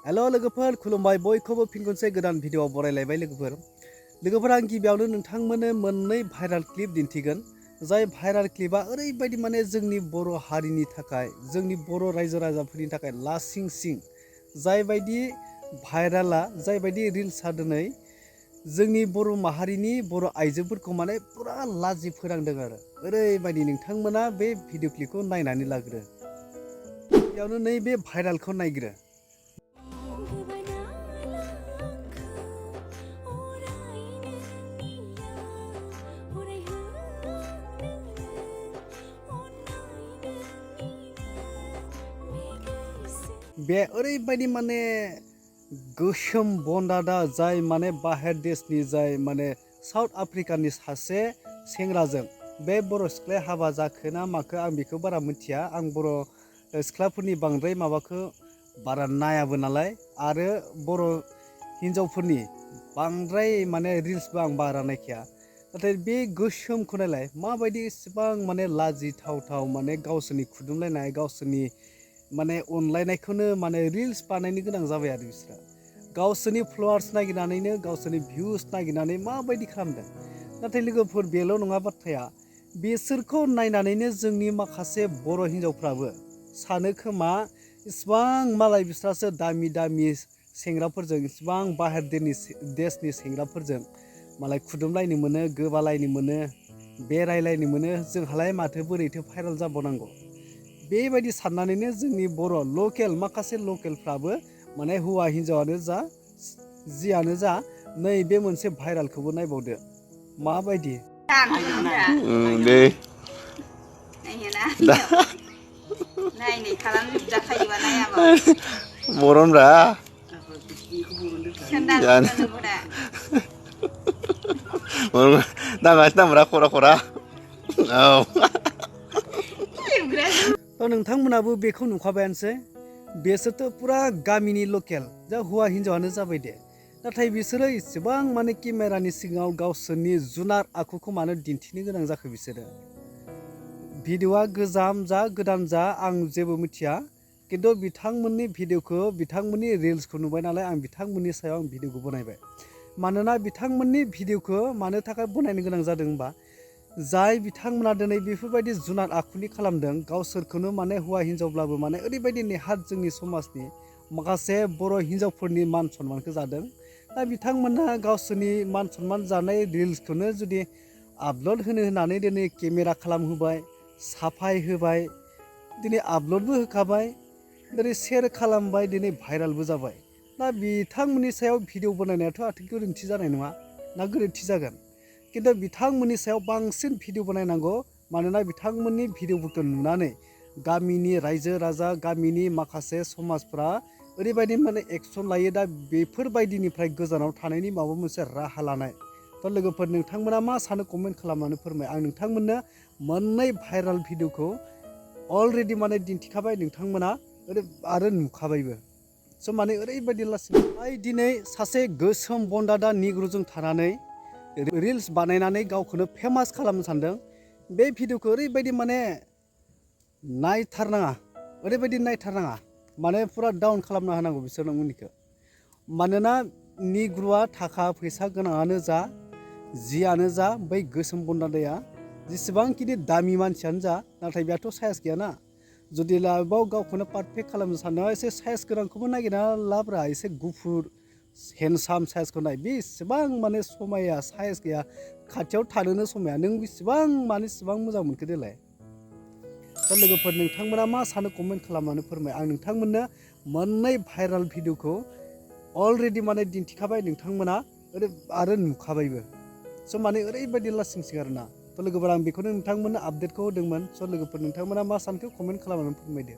हेल' लोगोफोर खुलुमबाय बयखौबो फिन खनसे गोदान भिडिअआव बरायलायबाय लोगोफोर आं गिबियावनो नोंथांमोननो मोननै भाइराल क्लिप दिन्थिगोन जाय भाइराल क्लिपआ ओरैबायदि माने जोंनि बर' हारिनि थाखाय जोंनि बर' रायजो राजाफोरनि थाखाय लासिं सिं जायबायदि भाइराला जायबायदि रिल्सआ दिनै जोंनि बर' माहारिनि बर' आइजोफोरखौ माने पुरा लाजि फोनांदों आरो ओरैबायदि नोंथांमोना बे भिडिअ क्लिपखौ नायनानै लाग्रो गिबियावनो नैबे भाइरालखौ नायग्रो बे ओरैबायदि माने गोसोम बन्दादा जाय माने बाहेर देशनि जाय माने साउथ आफ्रिकानि सासे सेंग्राजों बे बर' सिख्लाया हाबा जाखो ना माखो आं बेखौ बारा मिथिया आं बर' सिख्लाफोरनि बांद्राय माबाखौ बारा नायाबो नालाय आरो बर' हिन्जावफोरनि बांद्राय माने रिल्सबो आं बारा नायखाया नाथाय बे गोसोमखौ नायलाय माबायदि इसेबां माने लाजिथावथाव माने गावसोरनि खुदुमलायनाय गावसोरनि माने अनलायनायखौनो माने रिल्स बानायनो गोनां जाबाय आरो बिसोरो गावसोरनि फलोवार्स नागिरनानैनो गावसोरनि भिउस नागिरनानै माबायदि खालामदों नाथाय लोगोफोर बेल' नङा बाथ्राया बिसोरखौ नायनानैनो जोंनि माखासे बर' हिन्जावफ्राबो सानो खोमा इसिबां मालाय बिस्रासो दामि दामि सेंग्राफोरजों इसिबां बाहेर देशनि सेंग्राफोरजों मालाय खुदुमलायनो मोनो गोबालायनो मोनो बेरायलायनो मोनो जोंहालाय माथो बोरैथो भाइराल जाबावनांगौ बेबायदि साननानैनो जोंनि बर' लकेल माखासे लकेलफ्राबो माने हौवा हिन्जावानो जा जियानो जा नै बे मोनसे भाइरालखौबो नायबावदो माबायदि दे नायनाय खालामजोबजाखायोबा नायाबा बर'नब्रा दाङासो दामब्रा खरा खरा औ नोंथांमोनाबो बेखौ नुखाबायानोसै बेसोरथ' पुरा गामिनि लकेल जा हौवा हिन्जावानो जाबाय दे नाथाय बिसोरो इसेबां माने केमेरानि सिगाङाव गावसोरनि जुनार आखुखौ मानो दिन्थिनो गोनां जाखो बिसोरो भिडिअआ गोजाम जा गोदान जा आं जेबो मिथिया खिन्थु बिथांमोननि भिडिअखौ बिथांमोननि रिल्सखौ नुबाय नालाय आं बिथांमोननि सायाव आं भिडिअखौ बनायबाय मानोना बिथांमोननि भिडिअखौ मानो थाखाय बनायनो गोनां जादों होनबा जाय बिथांमोना दिनै बेफोरबायदि जुनार आखुनि खालामदों गावसोरखौनो माने हौवा हिन्जावब्लाबो माने ओरैबायदि नेहाथ जोंनि समाजनि माखासे बर' हिन्जावफोरनि मान सन्मानखौ जादों दा बिथांमोना गावसोरनि मान सन्मान जानाय रिल्सखौनो जुदि आपल'ड होननानै दिनै केमेरा खालामहोबाय साफाय होबाय दिनै आपल'डबो होखाबाय दिनै शेयार खालामबाय दिनै भाइरालबो जाबाय दा बिथांमोननि सायाव भिडिअ बनायनायाथ' आथिं गोरोन्थि जानाय नङा ना गोरोन्थि जागोन खिन्थु बिथांमोननि सायाव बांसिन भिडिअ बनायनांगौ मानोना बिथांमोननि भिडिअफोरखौ नुनानै गामिनि रायजो राजा गामिनि माखासे समाजफ्रा ओरैबायदि माने एक्सन लायो दा बेफोरबायदिनिफ्राय गोजानाव थानायनि माबा मोनसे राहा लानाय दा लोगोफोर नोंथांमोना मा सानो कमेन्ट खालामनानै फोरमाय आं नोंथांमोननो मोननै भाइराल भिडिअखौ अलरेडि माने दिन्थिखाबाय नोंथांमोना आरो नुखाबायबो स' माने ओरैबायदि लासै दिनै सासे गोसोम बन्दादा निग्रुजों थानानै रिल्स बानायनानै गावखौनो फेमास खालामनो सानदों बे भिडिअखौ ओरैबायदि माने नायथारनाङा ओरैबायदि नायथारनाङा माने फुरा डाउन खालामना होनांगौ बिसोरमोननिखौ मानोना निग्रुआ थाखा फैसा गोनाङानो जा जियानो जा बै गोसोम बन्दादाया जेसेबांखिनि दामि मानसियानो जा नाथाय बेहाथ' साइस गैयाना जुदि लाइफआव गावखौनो पारफेक्ट खालामनो सानोबा एसे साइस गोनांखौबो नागिरना लाब्रा एसे गुफुर हेन्डसाम साइसखौ नाय बे इसेबां माने समाया साइस गैया खाथियाव थानोनो समाया नों बेसेबां माने इसेबां मोजां मोनखो देलाय दा लोगोफोर नोंथांमोना मा सानो कमेन्ट खालामनानै फोरमाय आं नोंथांमोननो मोननै भाइराल भिडिअखौ अलरेडि माने दिन्थिखाबाय नोंथांमोना आरो नुखाबायबो स' माने ओरैबायदि लासिंसिं आरोना थ' लोगोफोर आं बेखौनो नोंथांमोननो आपडेटखौ होदोंमोन स' लोगोफोर नोंथांमोना मा सानखो कमेन्ट खालामनानै फोरमायदो